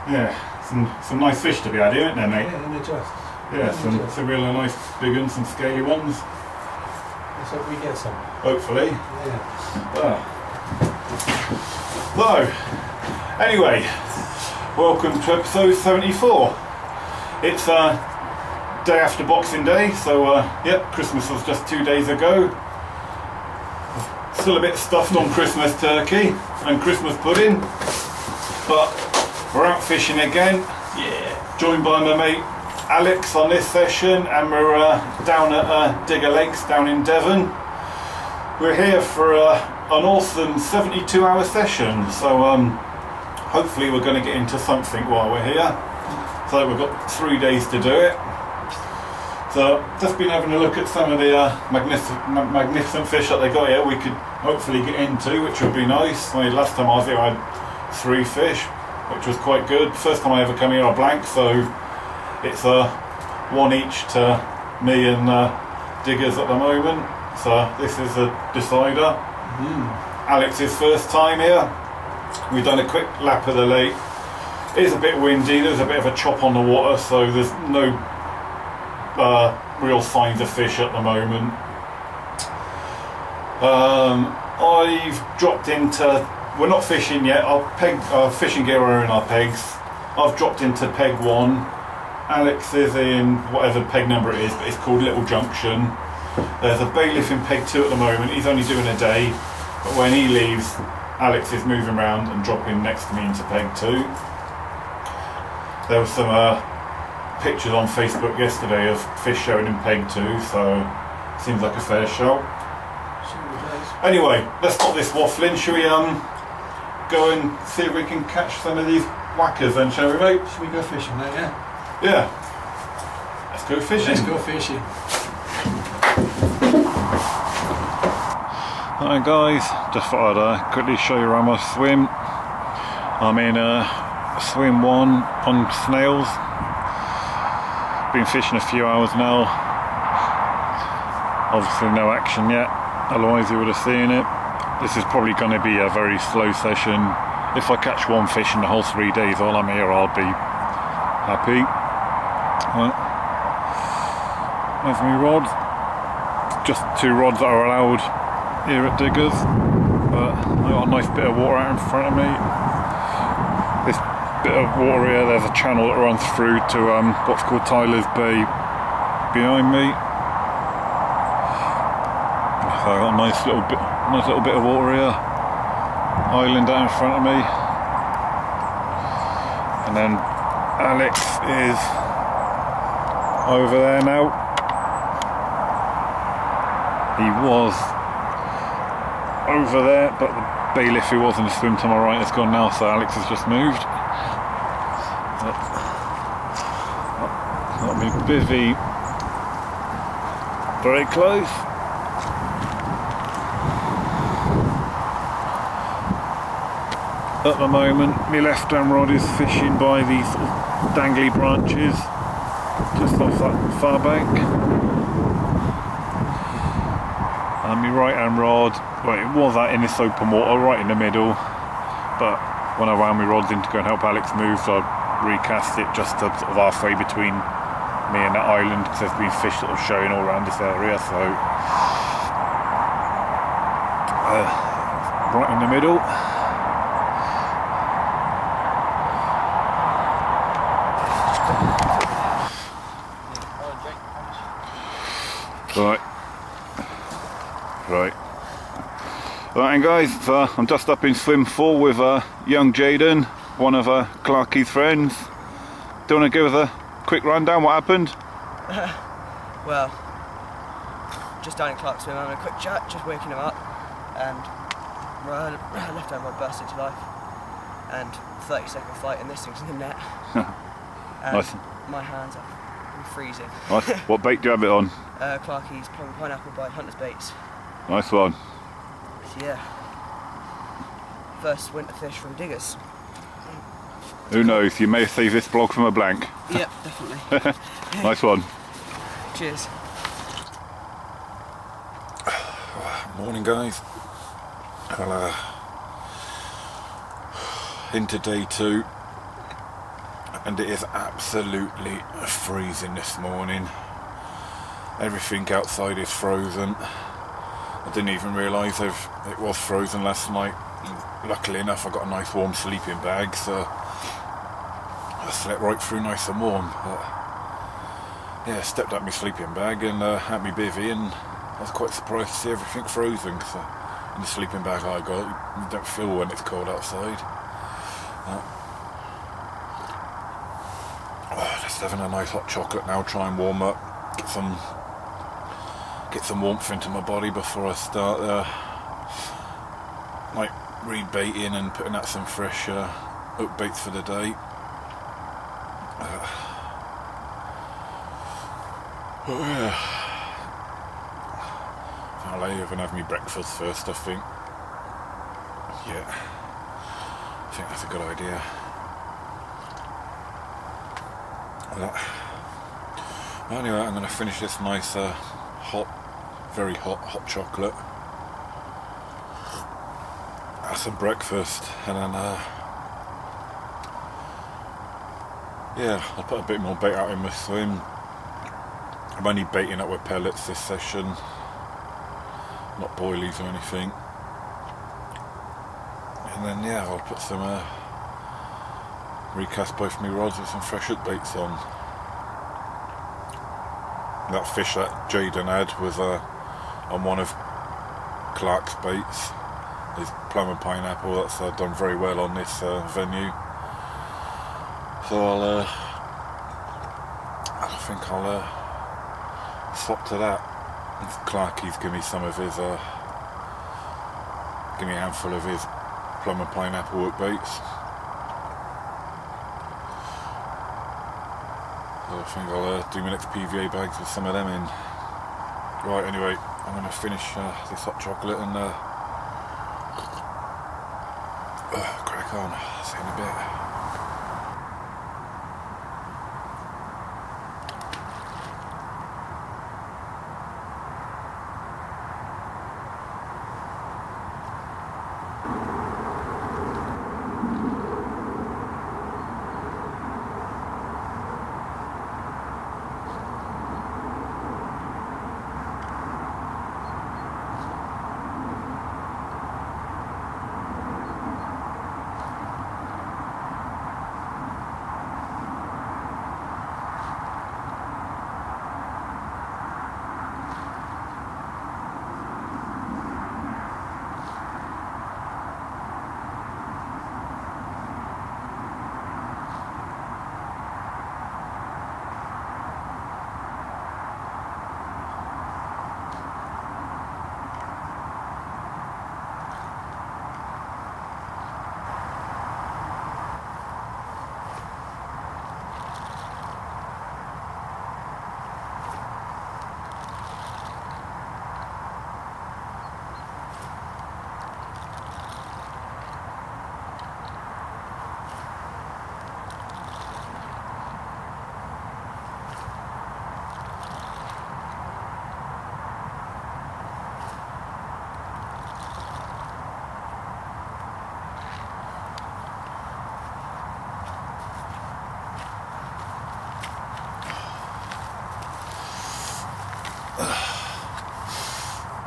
Yeah, some nice fish to be had here, isn't there, mate? Yeah, and adjust. Yeah, some really nice big ones, some scaly ones. Let's hope we get some. Hopefully. Yeah. So, anyway, welcome to episode 74. It's day after Boxing Day, so yep, Christmas was just 2 days ago. Still a bit stuffed on Christmas turkey and Christmas pudding, but we're out fishing again. Yeah. Joined by my mate Alex on this session, and we're down at Digger Lakes down in Devon. We're here for an awesome 72-hour session, so hopefully we're going to get into something while we're here. So we've got 3 days to do it. So just been having a look at some of the magnificent fish that they got here we could hopefully get into, which would be nice. Last time I was here I had 3 fish, which was quite good. First time I ever come here I blanked, so it's one each to me and Diggers at the moment. So this is a decider. Alex's first time here. We've done a quick lap of the lake. It is a bit windy, there's a bit of a chop on the water, so there's no real signs of fish at the moment. I've dropped into, we're not fishing yet, our fishing gear are in our pegs. I've dropped into peg 1. Alex is in whatever peg number it is, but it's called Little Junction. There's a bailiff in peg 2 at the moment. He's only doing a day, but when he leaves, Alex is moving around and dropping next to me into peg 2. There was some pictures on Facebook yesterday of fish showing in peg 2, so seems like a fair shout. Anyway, let's stop this waffling. Shall we go and see if we can catch some of these whackers then, shall we, mate? Should we go fishing, mate? Yeah. Yeah. Let's go fishing. Let's go fishing. Hi guys, just thought I'd quickly show you around my swim. I'm in swim 1 on snails. Been fishing a few hours now. Obviously no action yet, otherwise you would have seen it. This is probably going to be a very slow session. If I catch 1 fish in the whole 3 days while I'm here, I'll be happy. Right. There's my rods. Just 2 rods that are allowed here at Diggers, but I've got a nice bit of water out in front of me. This bit of water here, there's a channel that runs through to what's called Tyler's Bay behind me. So I've got a nice little bit of water here, island out in front of me, and then Alex is over there now. He was over there, but the bailiff who was in the swim to my right has gone now, so Alex has just moved. Got me busy, very close. At the moment, my left hand rod is fishing by these sort of dangly branches just off that far bank. And my right hand rod, well, it was out in this open water right in the middle, but when I wound my rods in to go and help Alex move, so I recast it just to sort of halfway between me and that island, because there's been fish sort of showing all around this area, so right in the middle. Right, and guys, I'm just up in swim 4 with young Jaydon, one of Clarky's friends. Do you want to give us a quick rundown what happened? Well, just down in Clark's swim, having a quick chat, just waking him up, and my left hand rod burst into life, and 30-second fight, and this thing's in the net. And nice. My hands are freezing. Nice. What bait do you have it on? Clarky's pineapple by Hunter's Baits. Nice one. So yeah, first winter fish from Diggers. Who knows, you may save this vlog from a blank. Yep, definitely. Nice one. Cheers. Morning guys. Well, into day 2. and it is absolutely freezing this morning. Everything outside is frozen. I didn't even realise it was frozen last night. Luckily enough, I got a nice warm sleeping bag, so I slept right through nice and warm. But yeah, stepped up my sleeping bag and had me bivvy, and I was quite surprised to see everything frozen. So in the sleeping bag I got, you don't feel when it's cold outside. Just having a nice hot chocolate now, try and warm up, get some warmth into my body before I start like rebaiting and putting out some fresh hook baits for the day. I'll lay over and have me breakfast first, I think. Yeah, I think that's a good idea. Anyway, I'm going to finish this nice very hot chocolate. Have some breakfast, and then yeah, I'll put a bit more bait out in my swim. I'm only baiting up with pellets this session, not boilies or anything. And then yeah, I'll put some recast both my rods with some fresh hook baits on. That fish that Jaydon had was on one of Clark's baits. His plum and pineapple, that's done very well on this venue. So I think I'll swap to that. Clarky's give me some of his, give me a handful of his plum and pineapple hook baits. So I think I'll do my next PVA bags with some of them in. Right, anyway, I'm going to finish this hot chocolate and crack on. See you in a bit.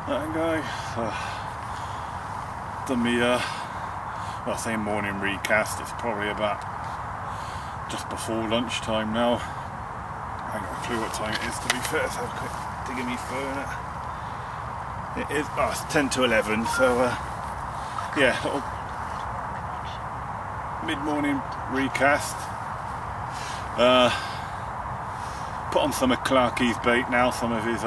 That guy done me well, I say morning recast. It's probably about just before lunchtime now. I ain't got a clue what time it is, to be fair, so have a quick dig in my phone. It is, it's 10 to 11, so yeah, little mid-morning recast. Put on some of Clarky's bait now, some of his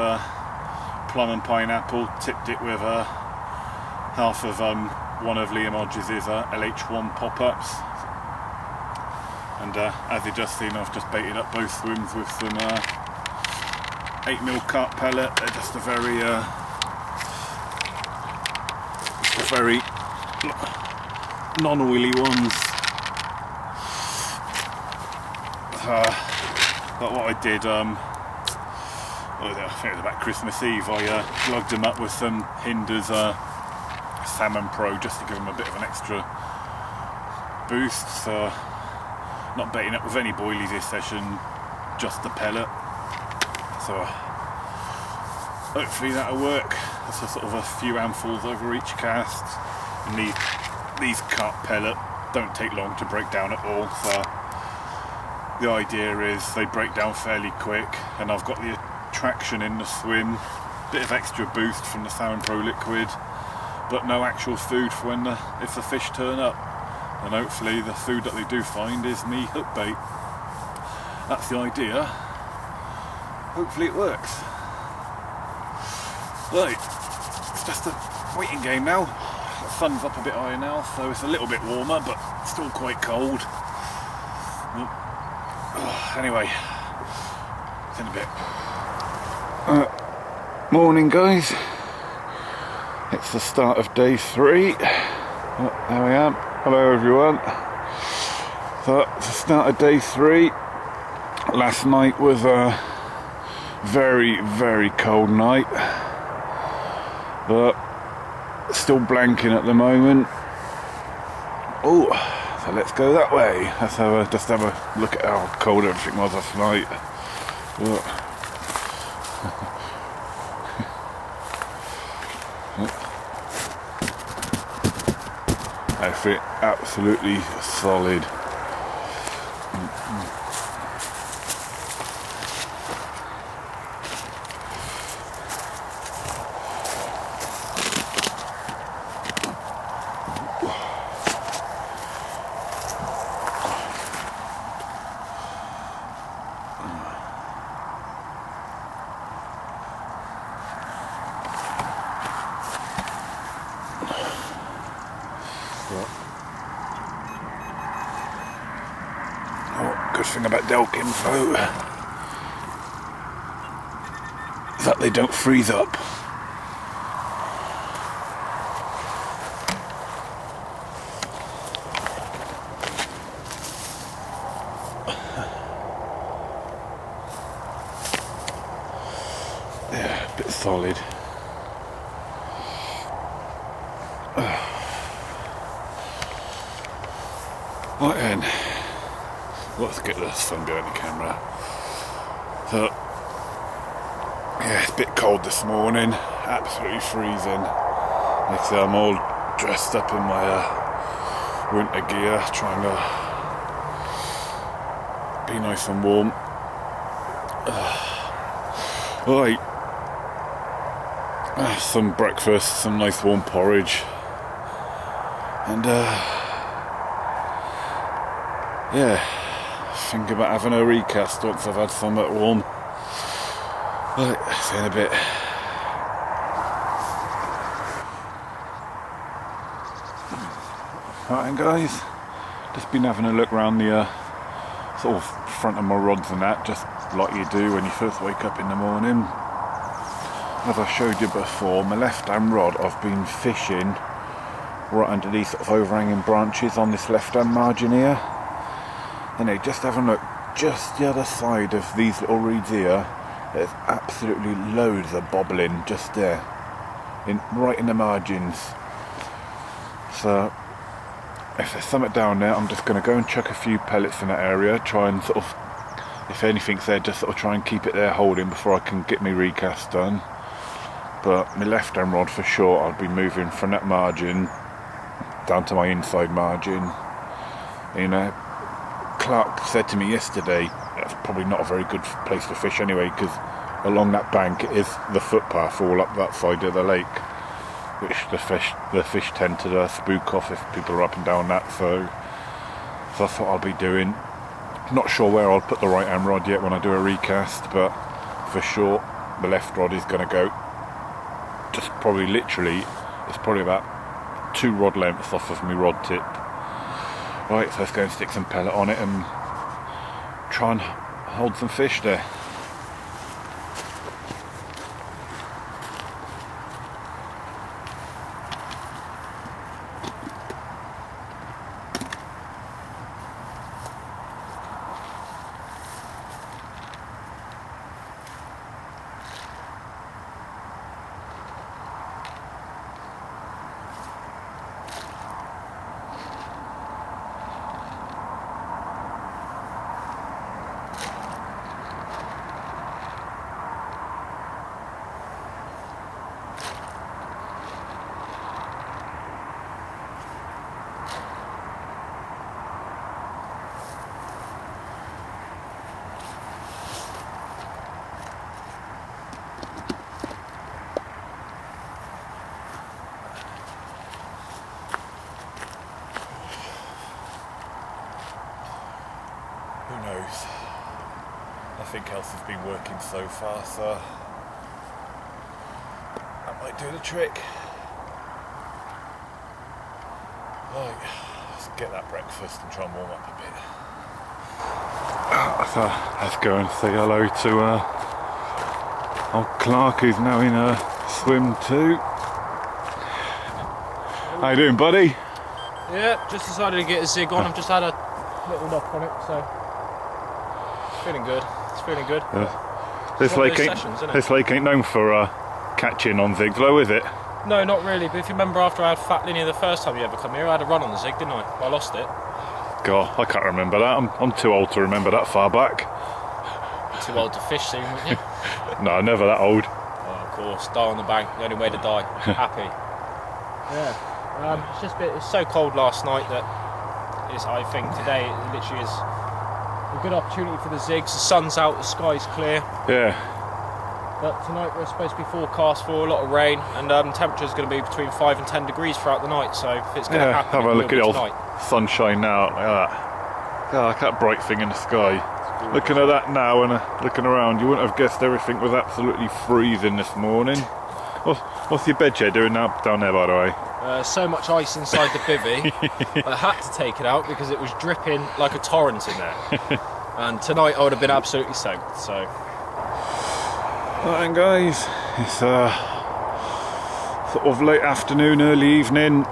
plum and pineapple. Tipped it with half of one of Liam Hodges' LH1 pop-ups, and as you just seen, I've just baited up both swims with some 8mm carp pellet. They're just a very non-oily ones. But what I did, I think it was about Christmas Eve, I lugged them up with some Hinder's Salmon Pro just to give them a bit of an extra boost. So not baiting up with any boilies this session, just the pellet. So hopefully that'll work. That's a sort of a few handfuls over each cast, and these Carp pellet don't take long to break down at all, so the idea is they break down fairly quick, and I've got the traction in the swim, bit of extra boost from the Sound Pro liquid, but no actual food for when if the fish turn up, and hopefully the food that they do find is me hook bait. That's the idea. Hopefully it works. Right, it's just a waiting game now. The sun's up a bit higher now, so it's a little bit warmer, but still quite cold. Anyway, it's in a bit. Morning, guys. It's the start of day 3. Oh, there I am. Hello, everyone. So, it's the start of day 3. Last night was a very, very cold night, but still blanking at the moment. Oh, so let's go that way. Let's just have a look at how cold everything was last night. Everything absolutely solid. Good thing about Delk Info is that they don't freeze up. Yeah, a bit solid. Right then. Let's get the sun behind the camera. So, yeah, it's a bit cold this morning, absolutely freezing. Like I say, I'm all dressed up in my winter gear, trying to be nice and warm. Right, some breakfast, some nice warm porridge, and yeah. Think about having a recast once I've had something warm. Right, see you in a bit. Right then, guys, just been having a look around the sort of front of my rods and that, just like you do when you first wake up in the morning. As I showed you before, my left hand rod I've been fishing right under these sort of overhanging branches on this left hand margin here. And just have a look, just the other side of these little reeds here, there's absolutely loads of bobbling just there, right in the margins. So if there's something down there, I'm just going to go and chuck a few pellets in that area, try and sort of, if anything's there, just sort of try and keep it there holding before I can get my recast done. But my left hand rod for sure, I'll be moving from that margin down to my inside margin. You know, Clark said to me yesterday that's probably not a very good place to fish anyway, because along that bank is the footpath all up that side of the lake, which the fish tend to spook off if people are up and down that. So that's what I'll be doing. Not sure where I'll put the right hand rod yet when I do a recast, but for sure the left rod is going to go just probably literally, it's probably about 2 rod lengths off of my rod tip. Right, so let's go and stick some pellet on it and try and hold some fish there. nothing else has been working so far, so that might do the trick. Right, let's get that breakfast and try and warm up a bit. So let's go and say hello to old Clark, who's now in a swim too. How you doing, buddy? Yeah, just decided to get a zig on. I've just had a little knock on it, so it's feeling good. It's feeling good. Yeah. This lake ain't known for catching on zigs, though, is it? No, not really. But if you remember, after I had Fat Linny the first time you ever come here, I had a run on the zig, didn't I? I lost it. God, I can't remember that. I'm too old to remember that far back. Too old to fish soon, weren't you? No, never that old. Oh, of course. Die on the bank. The only way to die. Happy. Yeah. It's so cold last night that I think today it literally is a good opportunity for the zigs. The sun's out, the sky's clear. Yeah. But tonight we're supposed to be forecast for a lot of rain, and temperature's going to be between 5 and 10 degrees throughout the night. So if it's going to happen, have a look at the old tonight. sunshine now. Like that. God, look at that bright thing in the sky. Looking at that now and looking around, you wouldn't have guessed everything was absolutely freezing this morning. What's your bed chair doing now down there, by the way? So much ice inside the bivvy, I had to take it out because it was dripping like a torrent in there. And tonight I would have been absolutely soaked. So, right then, guys, it's sort of late afternoon, early evening.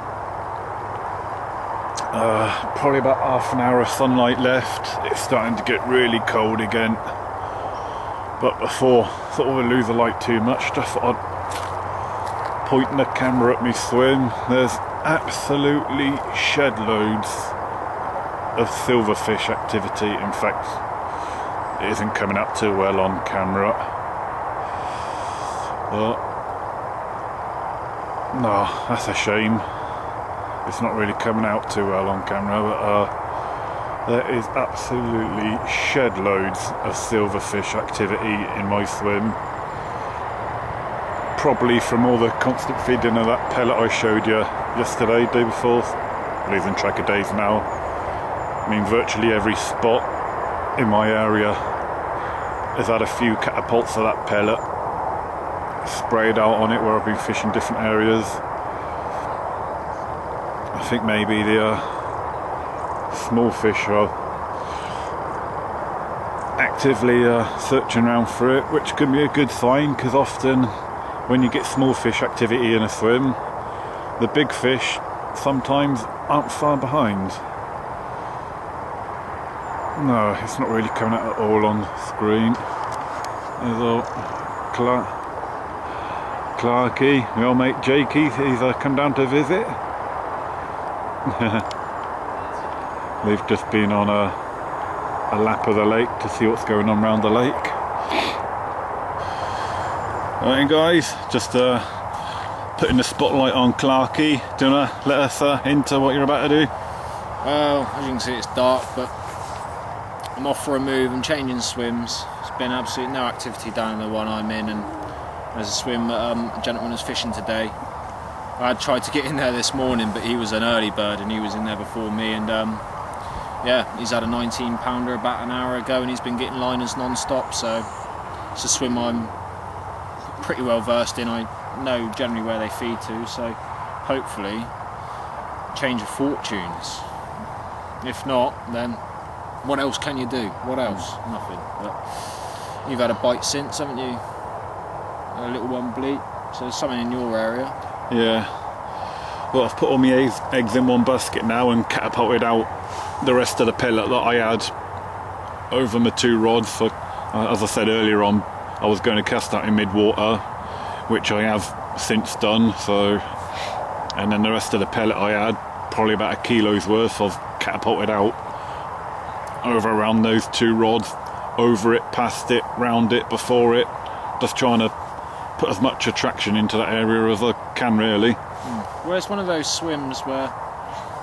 Probably about half an hour of sunlight left. It's starting to get really cold again. But before sort of I lose the light too much, just thought I'd pointing the camera at me swim. There's absolutely shed loads of silverfish activity. In fact, it isn't coming up too well on camera. But no, that's a shame. It's not really coming out too well on camera, but there is absolutely shed loads of silverfish activity in my swim. Probably from all the constant feeding of that pellet I showed you yesterday, day before. Losing track of days now. I mean, virtually every spot in my area has had a few catapults of that pellet sprayed out on it where I've been fishing different areas. I think maybe the small fish are actively searching around for it, which can be a good sign, because often when you get small fish activity in a swim, the big fish sometimes aren't far behind. No, it's not really coming out at all on screen. There's old Clarky, my old mate Jakey, he's come down to visit. They've just been on a lap of the lake to see what's going on around the lake. Alright guys, just putting the spotlight on Clarky. Do you want to let us into what you're about to do? Well, as you can see, it's dark, but I'm off for a move. I'm changing swims. There's been absolutely no activity down the one I'm in, and there's a swim that a gentleman was fishing today. I had tried to get in there this morning, but he was an early bird and he was in there before me, and yeah, he's had a 19 pounder about an hour ago and he's been getting liners non-stop, so it's a swim I'm pretty well versed in. I know generally where they feed to, so hopefully change of fortunes. If not, then what else can you do? What else? Nothing. But you've had a bite since, haven't you? A little one bleat, so there's something in your area. Yeah. Well, I've put all my eggs in one basket now and catapulted out the rest of the pellet that I had over my 2 rods. So, as I said earlier on, I was going to cast out in mid-water, which I have since done. So, and then the rest of the pellet I had, probably about 1 kilo's worth, I've catapulted out over around those 2 rods, over it, past it, round it, before it, just trying to put as much attraction into that area as I can, really. Well, it's one of those swims where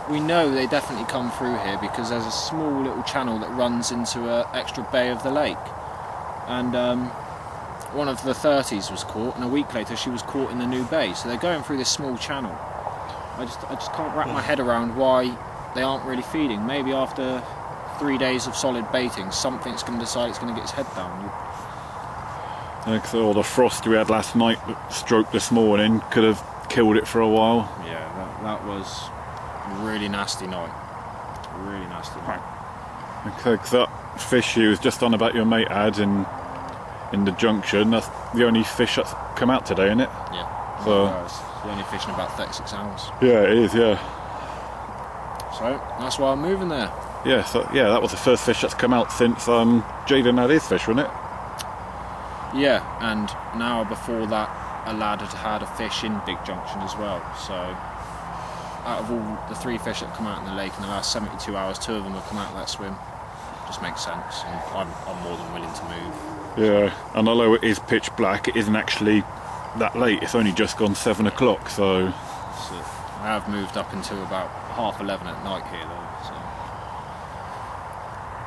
we know they definitely come through here because there's a small little channel that runs into an extra bay of the lake, and one of the 30s was caught, and a week later she was caught in the new bay. So they're going through this small channel. I just can't wrap my head around why they aren't really feeding. Maybe after 3 days of solid baiting, something's going to decide it's going to get its head down. All the frost we had last night, stroke this morning, could have killed it for a while. Yeah, that was a really nasty night. Really nasty night. Okay, 'cause that fish you was just on about your mate had in the junction, that's the only fish that's come out today, isn't it? Yeah. So It's the only fish in about 36 hours. yeah, it is. Yeah. So that's why I'm moving there. Yeah. So yeah, that was the first fish that's come out since Jaydon had his fish, wasn't it? Yeah, and now before that, a lad had a fish in Big Junction as well. So out of all the 3 fish that have come out in the lake in the last 72 hours, 2 of them have come out of that swim. Just makes sense, and I'm more than willing to move. Yeah, and although it is pitch black, it isn't actually that late. It's only just gone 7 o'clock, so I have moved up until about 11:30 at night here though, so.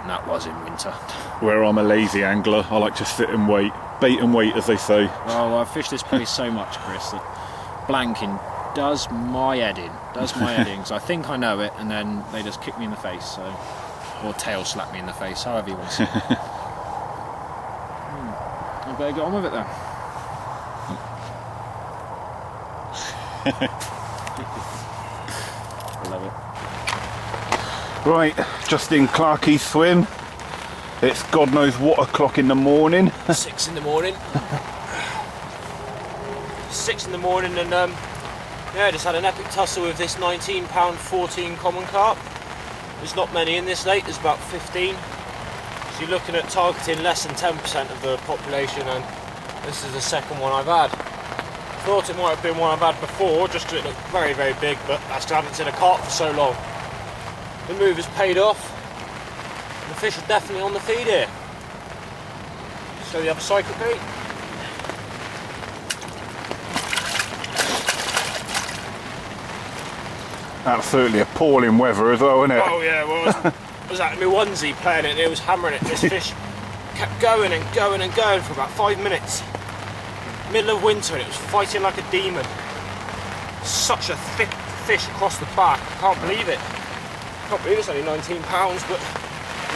And that was in winter. where I'm a lazy angler, I like to sit and wait. Bait and wait, as they say. Well, I've fished this place so much, Chris, that blanking does my head in. So I think I know it, and then they just kick me in the face, so, or tail slap me in the face, however you want to see it. I better get on with it then. I love it. Right, just in Clarkie's swim. It's God knows what o'clock in the morning. 6 in the morning. 6 in the morning, and yeah, I just had an epic tussle with this £19 14 common carp. There's not many in this lake, there's about 15. So you're looking at targeting less than 10% of the population, and this is the second one I've had. Thought it might have been one I've had before, just because it looked very, very big, but that's 'cause I haven't seen a carp for so long. The move has paid off. The fish are definitely on the feed here. Show the other side quickly. Absolutely appalling weather as well, isn't it? Oh yeah, well, I was out in my onesie playing it, and it was hammering it. This fish kept going and going and going for about 5 minutes. Middle of winter, and it was fighting like a demon. Such a thick fish across the back. I can't believe it. I can't believe it's only £19, but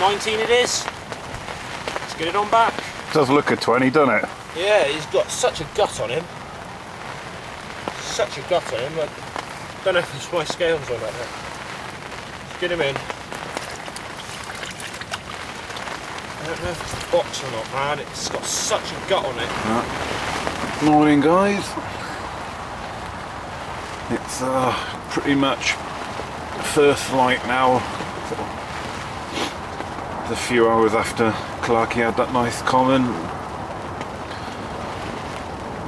19 it is. Let's get it on back. Does look a 20, doesn't it? Yeah, he's got such a gut on him. Such a gut on him. I don't know if it's my scales or not. Let's get him in. I don't know if it's the box or not, man. It's got such a gut on it. Morning, guys. It's pretty much first light now. It's a few hours after Clarkie had that nice common.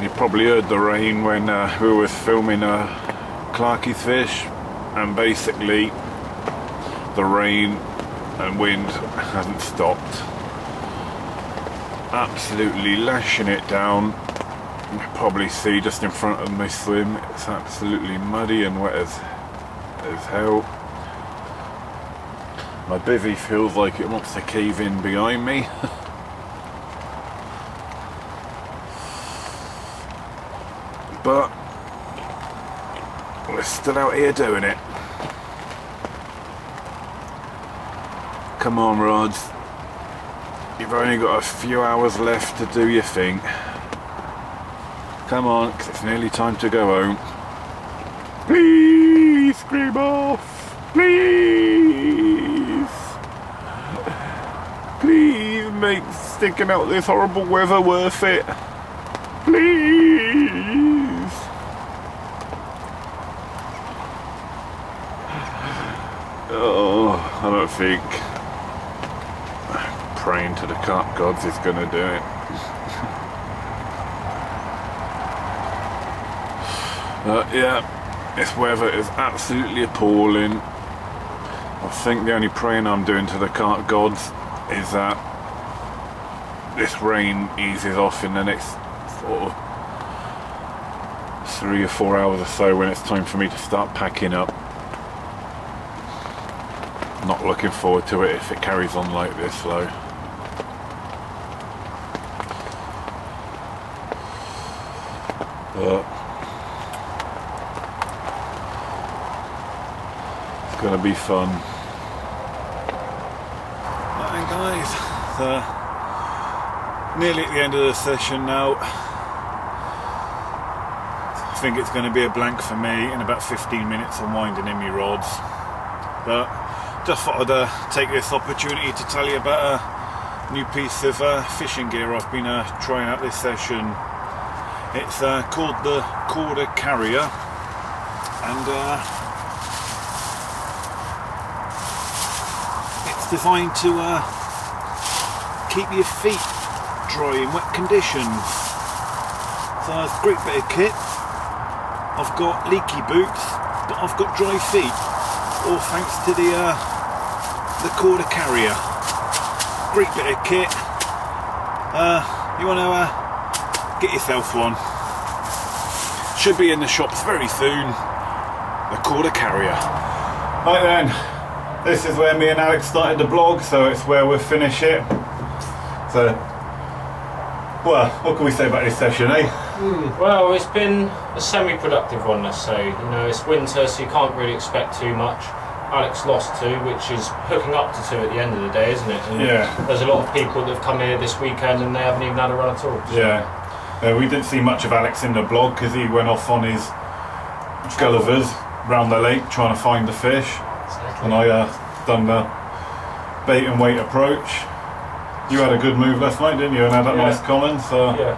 You probably heard the rain when we were filming Clarkie's fish, and basically the rain and wind hasn't stopped. Absolutely lashing it down. You can probably see just in front of my swim, it's absolutely muddy and wet as hell. My bivvy feels like it wants to cave in behind me. But we're still out here doing it. Come on, rods. You've only got a few hours left to do your thing. Come on, 'cause it's nearly time to go home. Please, scream off! Please! Please make sticking out this horrible weather worth it. Please! Oh, I don't think praying to the carp gods is gonna do it. Yeah, this weather is absolutely appalling. I think the only praying I'm doing to the carp gods is that this rain eases off in the next sort of 3 or 4 hours or so, when it's time for me to start packing up. Not looking forward to it if it carries on like this though. But it's gonna be fun. guys, so nearly at the end of the session now. I think it's going to be a blank for me in about 15 minutes of winding in my rods, but just thought I'd take this opportunity to tell you about a new piece of fishing gear I've been trying out this session. It's called the Quarter Carrier, and it's designed to keep your feet dry in wet conditions. So it's a great bit of kit. I've got leaky boots, but I've got dry feet, all thanks to the Quarter Carrier. Great bit of kit. You want to get yourself one. Should be in the shops very soon. The Quarter Carrier. Right then, this is where me and Alex started the blog, so it's where we'll finish it. So, well, what can we say about this session, eh? Well, it's been a semi-productive one, let's say. You know, it's winter, so you can't really expect too much. Alex lost 2, which is hooking up to 2 at the end of the day, isn't it? And yeah. There's a lot of people that have come here this weekend and they haven't even had a run at all. So. Yeah. We didn't see much of Alex in the blog because he went off on his Gullivers round the lake trying to find the fish. Exactly. And I done the bait and weight approach. You had a good move last night, didn't you? And had that nice common, so yeah.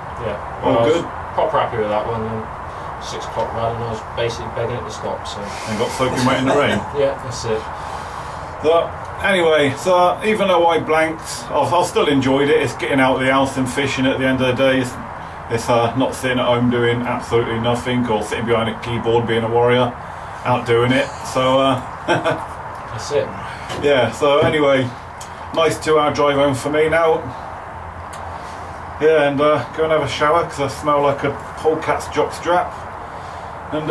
All good. Proper happy with that one. And 6 o'clock run, and I was basically begging it to stop. So. And got soaking wet in the rain. Yeah, that's it. So anyway, so even though I blanked, I've still enjoyed it. It's getting out of the house and fishing at the end of the day. It's not sitting at home doing absolutely nothing, or sitting behind a keyboard being a warrior, out doing it. So that's it. Yeah. So anyway, nice 2-hour drive home for me now. Yeah, and go and have a shower because I smell like a polecat's jockstrap. And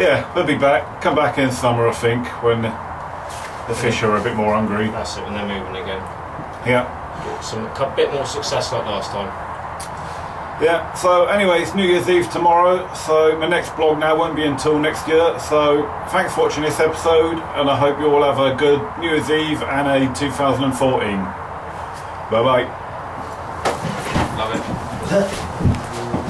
yeah, we'll be back. Come back in summer, I think, when the fish are a bit more hungry. That's it, when they're moving again. Yeah. Get a bit more success like last time. Yeah, so anyway, it's New Year's Eve tomorrow, so my next blog now won't be until next year. So thanks for watching this episode, and I hope you all have a good New Year's Eve and a 2014. Bye bye. Love it.